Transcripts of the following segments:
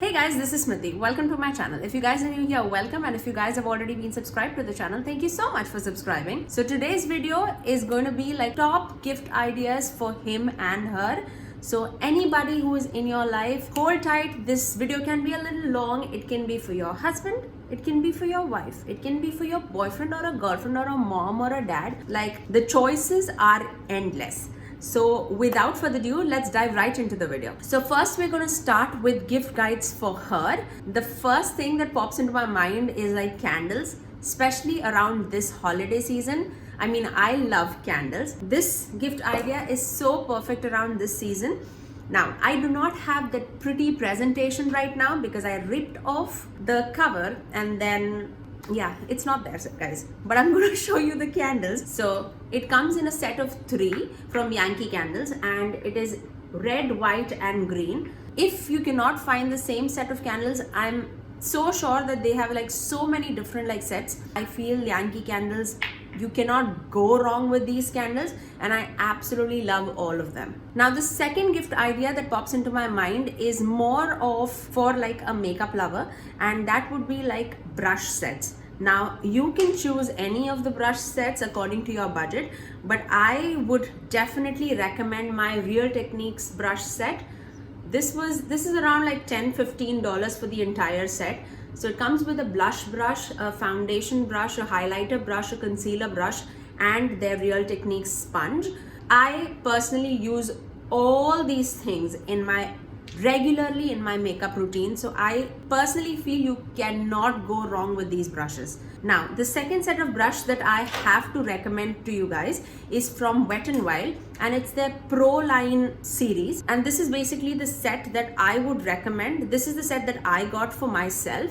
Hey guys, this is Smriti. Welcome to my channel. If you guys are new here, welcome, and if you guys have already been subscribed to the channel, thank you so much for subscribing. So today's video is going to be like top gift ideas for him and her. So anybody who is in your life, hold tight. This video can be a little long. It can be for your husband, it can be for your wife, it can be for your boyfriend or a girlfriend or a mom or a dad. Like, the choices are endless. So without further ado, let's dive right into the video. So first we're going to start with gift guides for her. The first thing that pops into my mind is like candles, especially around this holiday season. I mean, I love candles. This gift idea is so perfect around this season. Now, I do not have that pretty presentation right now because I ripped off the cover and then yeah, it's not there, guys, but I'm going to show you the candles. So it comes in a set of 3 from Yankee Candles, and it is red, white and green. If you cannot find the same set of candles, I'm so sure that they have like so many different like sets. I feel Yankee Candles, you cannot go wrong with these candles, and I absolutely love all of them. Now, the second gift idea that pops into my mind is more of for like a makeup lover, and that would be like brush sets. Now, you can choose any of the brush sets according to your budget, but I would definitely recommend my Real Techniques brush set. This is around like $10-15 for the entire set. So it comes with a blush brush, a foundation brush, a highlighter brush, a concealer brush, and their Real Techniques sponge. I personally use all these things regularly in my makeup routine, so I personally feel you cannot go wrong with these brushes. Now, the second set of brush that I have to recommend to you guys is from Wet n Wild, and it's their Pro Line series, and this is basically the set that I would recommend. This is the set that I got for myself.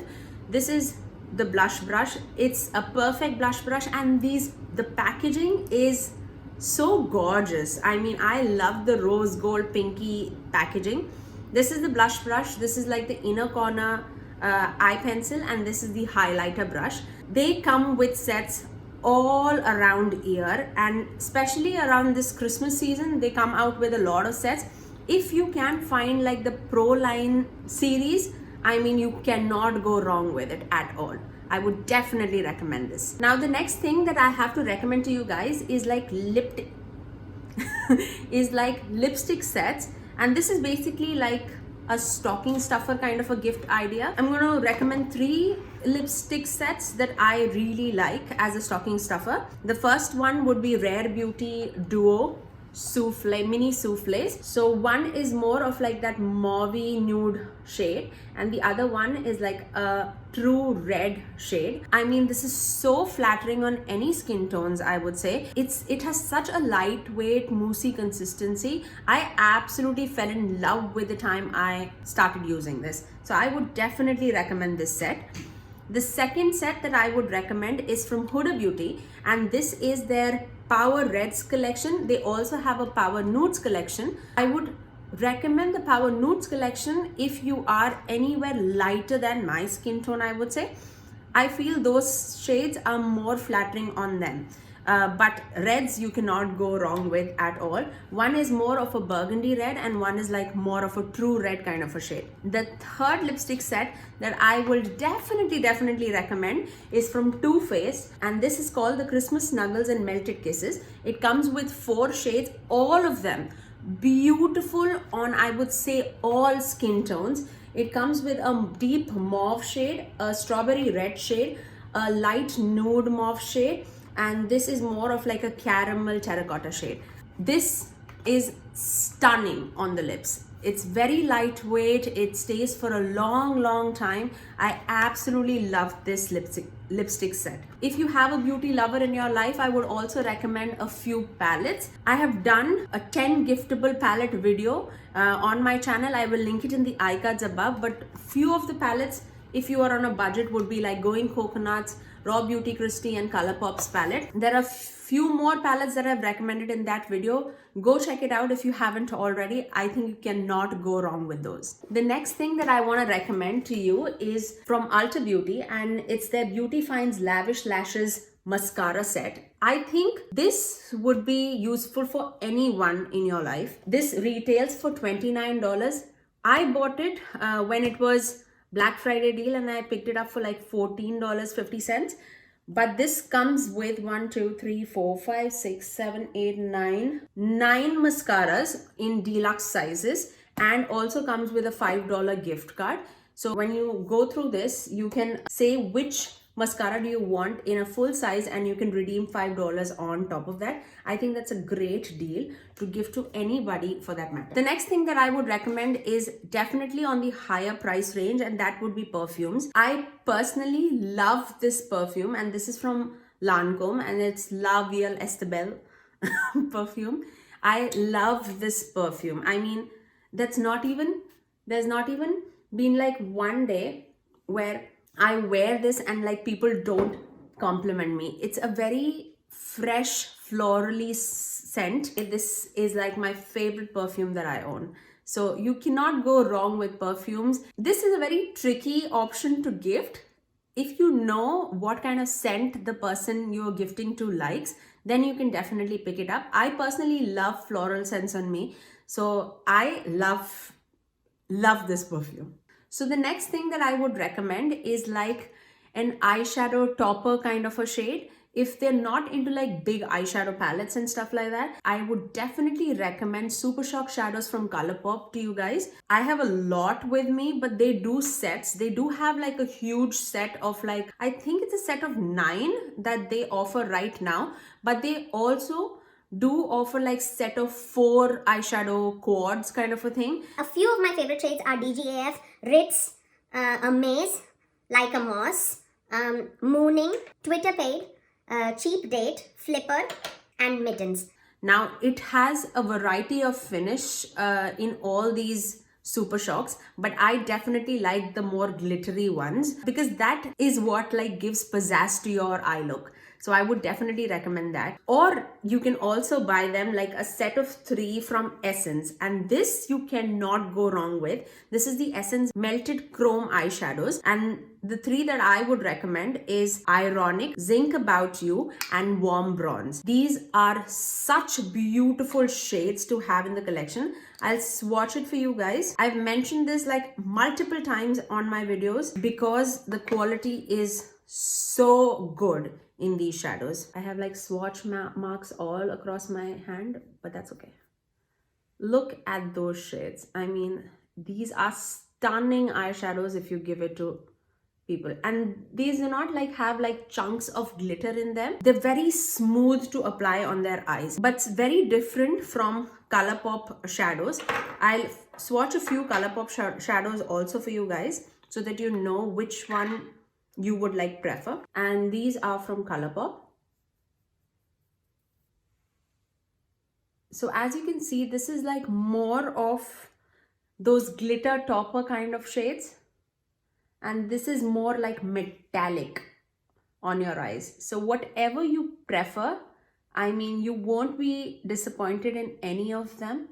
This is the blush brush. It's a perfect blush brush, and the packaging is so gorgeous. I mean, I love the rose gold pinky packaging. This is the blush brush. This is like the inner corner eye pencil, and this is the highlighter brush. They come with sets all around year, and especially around this Christmas season, they come out with a lot of sets. If you can find like the Pro Line series, I mean, you cannot go wrong with it at all. I would definitely recommend this. Now, the next thing that I have to recommend to you guys is like lipstick sets. And this is basically like a stocking stuffer kind of a gift idea. I'm going to recommend 3 lipstick sets that I really like as a stocking stuffer. The first one would be Rare Beauty Duo mini souffles. So one is more of like that mauvey nude shade, and the other one is like a true red shade. I mean, this is so flattering on any skin tones, I would say. It has such a lightweight moussey consistency. I absolutely fell in love with the time I started using this, so I would definitely recommend this set. The second set that I would recommend is from Huda Beauty, and this is their Power Reds collection. They also have a Power Nudes collection. I would recommend the Power Nudes collection if you are anywhere lighter than my skin tone, I would say. I feel those shades are more flattering on them. But reds you cannot go wrong with at all. One is more of a burgundy red, and one is like more of a true red kind of a shade. The third lipstick set that I will definitely recommend is from Too Faced, and this is called the Christmas Snuggles and Melted Kisses. It comes with 4 shades, all of them beautiful on, I would say, all skin tones. It comes with a deep mauve shade, a strawberry red shade, a light nude mauve shade, and this is more of like a caramel terracotta shade. This is stunning on the lips. It's very lightweight. It stays for a long time. I absolutely love this lipstick set. If you have a beauty lover in your life, I would also recommend a few palettes. I have done a 10 giftable palette video on my channel. I will link it in the iCards above, but few of the palettes, if you are on a budget, would be like Going Coconuts, Raw Beauty Christie and Colourpop's palette. There are few more palettes that I've recommended in that video. Go check it out if you haven't already. I think you cannot go wrong with those. The next thing that I want to recommend to you is from Ulta Beauty, and it's their Beauty Finds Lavish Lashes mascara set. I think this would be useful for anyone in your life. This retails for $29. I bought it when it was Black Friday deal, and I picked it up for like $14.50. But this comes with 1, 2, 3, 4, 5, 6, 7, 8, 9 mascaras in deluxe sizes, and also comes with a $5 gift card. So when you go through this, you can say which mascara do you want in a full size, and you can redeem $5 on top of that. I think that's a great deal to give to anybody for that matter. The next thing that I would recommend is definitely on the higher price range, and that would be perfumes. I personally love this perfume, and this is from Lancome, and it's La Vie Estebelle perfume. I love this perfume. I mean, there's not even been like one day where I wear this and like people don't compliment me. It's a very fresh, florally scent. This is like my favorite perfume that I own. So you cannot go wrong with perfumes. This is a very tricky option to gift. If you know what kind of scent the person you're gifting to likes, then you can definitely pick it up. I personally love floral scents on me. So I love this perfume. So the next thing that I would recommend is like an eyeshadow topper kind of a shade. If they're not into like big eyeshadow palettes and stuff like that, I would definitely recommend Super Shock shadows from Colourpop to you guys. I have a lot with me, but they do sets. They do have like a huge set of like, I think it's a set of 9 that they offer right now, but they also do offer like set of 4 eyeshadow quads kind of a thing. A few of my favorite shades are DGAF, Ritz, Amaze, Like a Moss, Mooning, Twitter Paid, Cheap Date, Flipper, and Mittens. Now it has a variety of finish in all these Super Shocks, but I definitely like the more glittery ones because that is what like gives pizzazz to your eye look. So I would definitely recommend that. Or you can also buy them like a set of 3 from Essence, and this you cannot go wrong with. This is the Essence Melted Chrome eyeshadows, and the 3 that I would recommend is Ironic, Zinc About You, and Warm Bronze. These are such beautiful shades to have in the collection. I'll swatch it for you guys. I've mentioned this like multiple times on my videos because the quality is so good in these shadows. I have like swatch marks all across my hand, but that's okay. Look at those shades. I mean, these are stunning eyeshadows if you give it to people, and these do not like have like chunks of glitter in them. They're very smooth to apply on their eyes, but it's very different from Colourpop shadows. I'll swatch a few Colourpop shadows also for you guys so that you know which one you would like prefer. And these are from Colourpop. So as you can see, this is like more of those glitter topper kind of shades, and this is more like metallic on your eyes. So whatever you prefer, I mean, you won't be disappointed in any of them.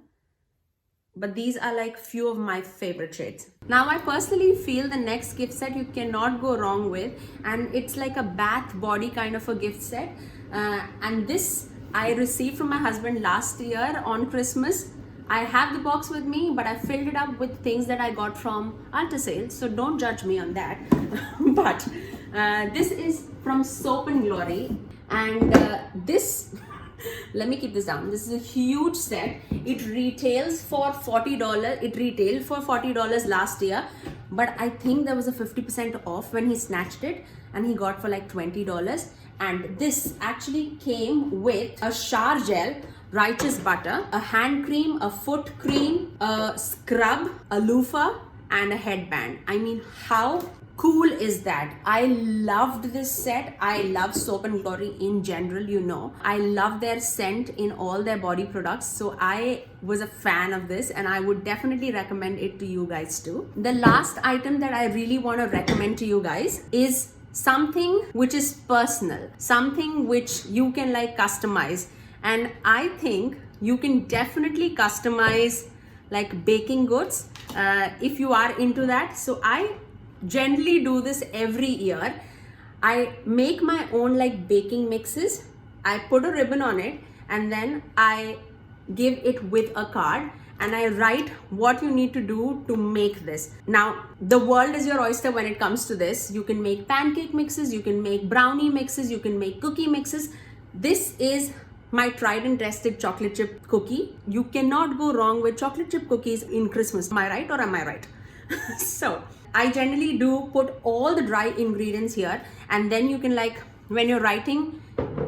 But these are like few of my favorite shades. Now I personally feel the next gift set you cannot go wrong with, and it's like a bath body kind of a gift set. And this I received from my husband last year on Christmas. I have the box with me, but I filled it up with things that I got from Ulta sales, so don't judge me on that. But this is from Soap and Glory, and this let me keep this down. This is a huge set. It retails for $40. It retailed for $40 last year, but I think there was a 50% off when he snatched it, and he got for like $20. And this actually came with a shower gel, righteous butter, a hand cream, a foot cream, a scrub, a loofah, and a headband. I mean, how cool is that? I loved this set. I love Soap and Glory in general, you know. I love their scent in all their body products. So I was a fan of this, and I would definitely recommend it to you guys too. The last item that I really want to recommend to you guys is something which is personal, something which you can like customize. And I think you can definitely customize like baking goods if you are into that. So I generally do this every year. I make my own like baking mixes. I put a ribbon on it, and then I give it with a card, and I write what you need to do to make this. Now, the world is your oyster when it comes to this. You can make pancake mixes, you can make brownie mixes, you can make cookie mixes. This is my tried and tested chocolate chip cookie. You cannot go wrong with chocolate chip cookies in Christmas. Am I right or am I right? So I generally do put all the dry ingredients here, and then you can, like, when you're writing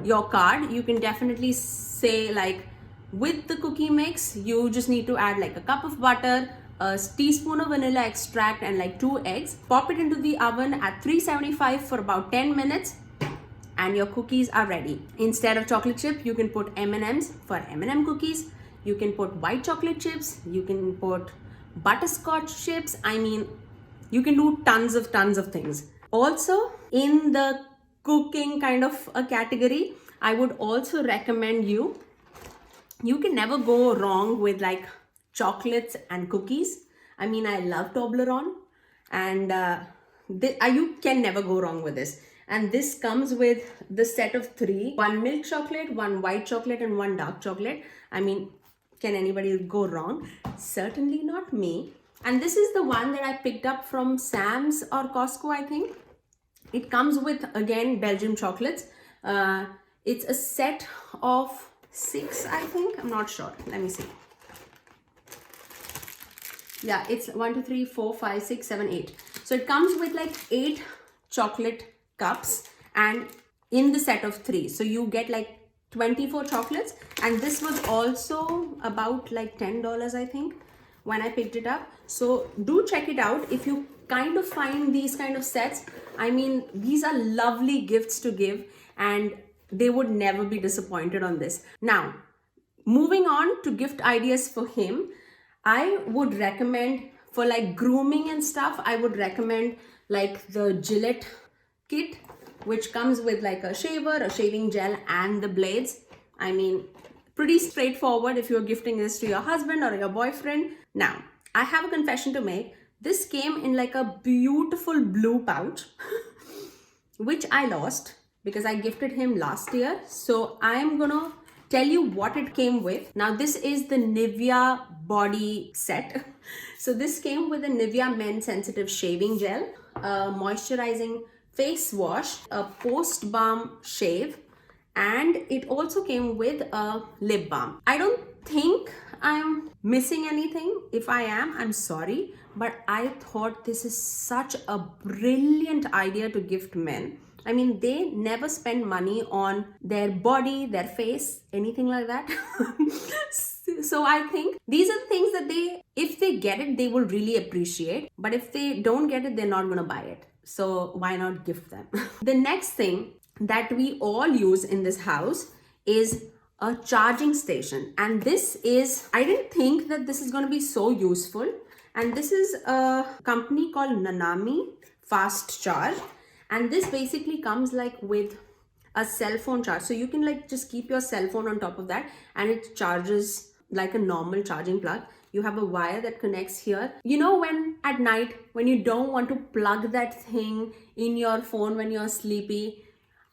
your card, you can definitely say, like, with the cookie mix, you just need to add like a cup of butter, a teaspoon of vanilla extract, and like 2 eggs. Pop it into the oven at 375 for about 10 minutes. And your cookies are ready. Instead of chocolate chip, you can put M&Ms for M&M cookies. You can put white chocolate chips. You can put butterscotch chips. I mean, you can do tons of things. Also, in the cooking kind of a category, I would also recommend you can never go wrong with like chocolates and cookies. I mean, I love Toblerone, and you can never go wrong with this. And this comes with the set of 3, 1 milk chocolate, 1 white chocolate, and 1 dark chocolate. I mean, can anybody go wrong? Certainly not me. And this is the one that I picked up from Sam's or Costco, I think. It comes with, again, Belgian chocolates. It's a set of 6, I think. I'm not sure. Let me see. Yeah, it's 1, 2, 3, 4, 5, 6, 7, 8. So it comes with like 8 chocolate cups, and in the set of 3. So you get like 24 chocolates, and this was also about like $10, I think, when I picked it up. So do check it out if you kind of find these kind of sets. I mean, these are lovely gifts to give, and they would never be disappointed on this. Now, moving on to gift ideas for him, I would recommend, for like grooming and stuff, I would recommend like the Gillette kit, which comes with like a shaver, a shaving gel, and the blades. I mean, pretty straightforward if you're gifting this to your husband or your boyfriend. Now, I have a confession to make. This came in like a beautiful blue pouch, which I lost because I gifted him last year. So I am gonna tell you what it came with. Now, this is the Nivea body set. So this came with a Nivea Men Sensitive Shaving Gel, a moisturizing face wash, a post balm shave, and it also came with a lip balm. I don't think I'm missing anything. If I am, I'm sorry, but I thought this is such a brilliant idea to gift men. I mean, they never spend money on their body, their face, anything like that. So I think these are the things that if they get it, they will really appreciate. But if they don't get it, they're not gonna buy it. So why not gift them? The next thing that we all use in this house is a charging station. And this is, I didn't think that this is going to be so useful. And this is a company called Nanami Fast Charge. And this basically comes like with a cell phone charge. So you can like just keep your cell phone on top of that, and it charges like a normal charging plug. You have a wire that connects here. You know, when at night, when you don't want to plug that thing in your phone when you're sleepy,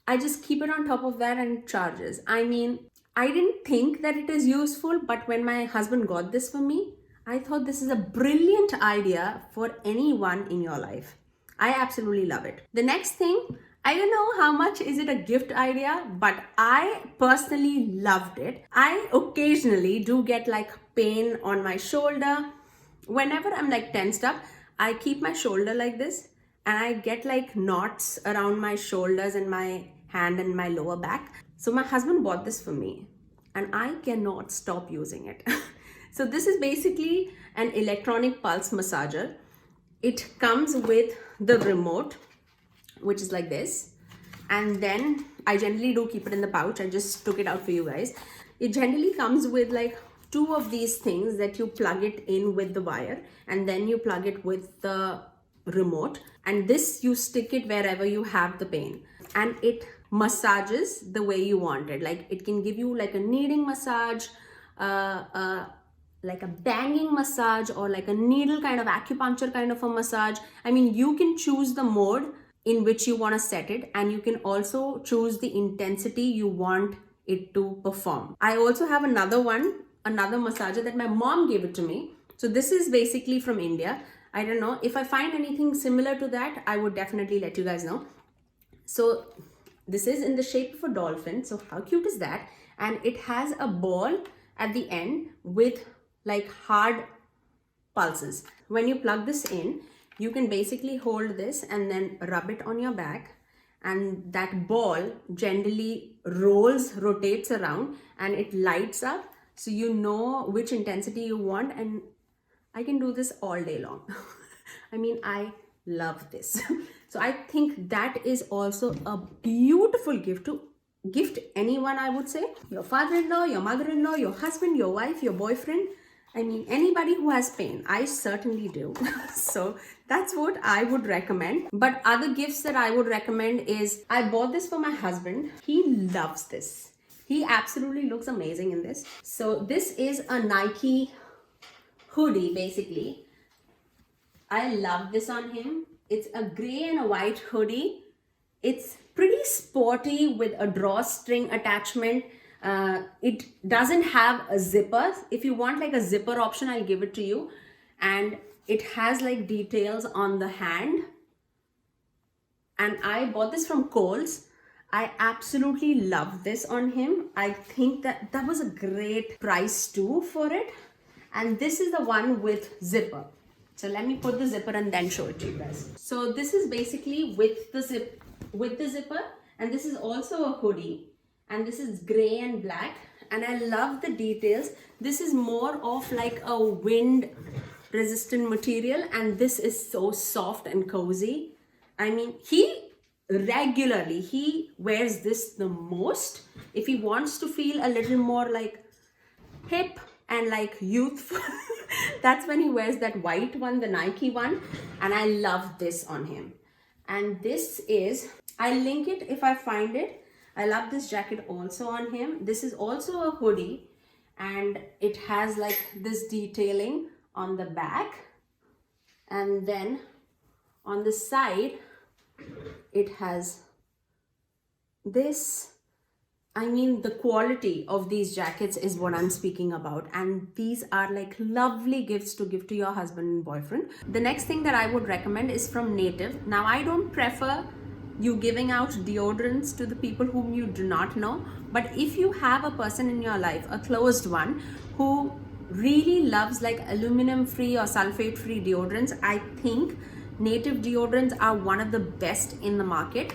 I just keep it on top of that and it charges. I mean, I didn't think that it is useful, but when my husband got this for me, I thought this is a brilliant idea for anyone in your life. I absolutely love it. The next thing, I don't know how much is it a gift idea, but I personally loved it. I occasionally do get like pain on my shoulder. Whenever I'm like tensed up, I keep my shoulder like this, and I get like knots around my shoulders and my hand and my lower back. So my husband bought this for me, and I cannot stop using it. So this is basically an electronic pulse massager. It comes with the remote, which is like this. And then I generally do keep it in the pouch. I just took it out for you guys. It generally comes with like 2 of these things that you plug it in with the wire, and then you plug it with the remote. And this, you stick it wherever you have the pain, and it massages the way you want it. Like it can give you like a kneading massage, like a banging massage, or like a needle kind of acupuncture kind of a massage. I mean, you can choose the mode in which you want to set it, and you can also choose the intensity you want it to perform. I also have another one another massager that my mom gave it to me. So this is basically from India. I don't know. If I find anything similar to that, I would definitely let you guys know. So this is in the shape of a dolphin. So how cute is that? And it has a ball at the end with like hard pulses. When you plug this in, you can basically hold this and then rub it on your back, and that ball generally rotates around and it lights up, so you know which intensity you want. And I can do this all day long. I mean, I love this. So I think that is also a beautiful gift to gift anyone, I would say. Your father-in-law, your mother-in-law, your husband, your wife, your boyfriend. I mean, anybody who has pain. I certainly do. So that's what I would recommend. But other gifts that I would recommend is, I bought this for my husband. He loves this. He absolutely looks amazing in this. So this is a Nike hoodie, basically. I love this on him. It's a gray and a white hoodie. It's pretty sporty with a drawstring attachment. It doesn't have a zipper. If you want like a zipper option, I'll give it to you. And it has like details on the hand. And I bought this from Kohl's. I absolutely love this on him. I think that was a great price too for it. And this is the one with zipper. So let me put the zipper and then show it to you guys. So this is basically with the zipper, and this is also a hoodie, and this is gray and black, and I love the details. This is more of like a wind resistant material, and this is so soft and cozy. I mean, he wears this the most. If he wants to feel a little more like hip and like youthful, that's when he wears that white one, the Nike one. And I love this on him. And this is, I'll link it if I find it. I love this jacket also on him. This is also a hoodie, and it has like this detailing on the back, and then on the side it has this. I mean, the quality of these jackets is what I'm speaking about, and these are like lovely gifts to give to your husband and boyfriend. The next thing that I would recommend is from Native. Now, I don't prefer you giving out deodorants to the people whom you do not know, but if you have a person in your life, a closed one, who really loves like aluminum free or sulfate free deodorants, I think Native deodorants are one of the best in the market.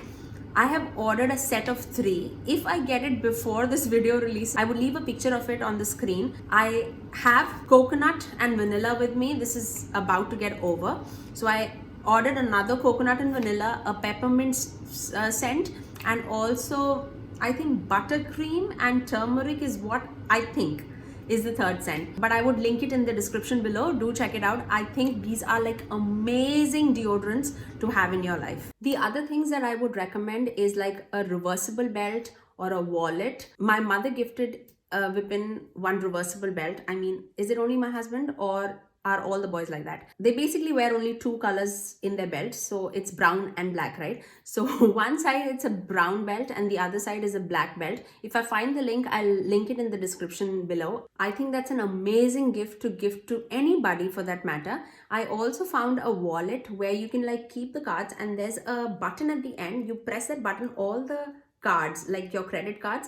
I have ordered a set of 3. If I get it before this video release, I would leave a picture of it on the screen. I have coconut and vanilla with me. This is about to get over. So I ordered another coconut and vanilla, a peppermint scent, and also I think buttercream and turmeric is what I think is the third scent, but I would link it in the description below. Do check it out. I think these are like amazing deodorants to have in your life. The other things that I would recommend is like a reversible belt or a wallet. My mother gifted Vipin one reversible belt. I mean, is it only my husband or are all the boys like that? They basically wear only 2 colors in their belt, so it's brown and black, right? So one side it's a brown belt and the other side is a black belt. If I find the link, I'll link it in the description below. I think that's an amazing gift to anybody for that matter. I also found a wallet where you can like keep the cards, and there's a button at the end. You press that button, all the cards, like your credit cards,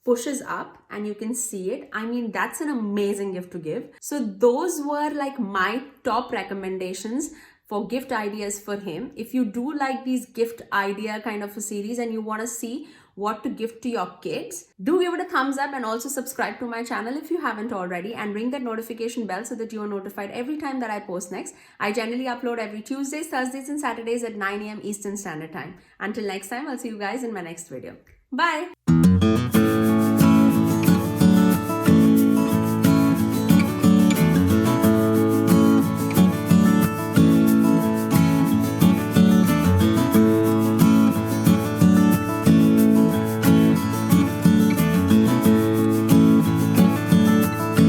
pushes up and you can see it. I mean, that's an amazing gift to give. So those were like my top recommendations for gift ideas for him. If you do like these gift idea kind of a series and you want to see what to gift to your kids, do give it a thumbs up and also subscribe to my channel if you haven't already, and ring that notification bell so that you are notified every time that I post next. I generally upload every Tuesdays, Thursdays and Saturdays at 9 AM Eastern Standard Time. Until next time, I'll see you guys in my next video. Bye!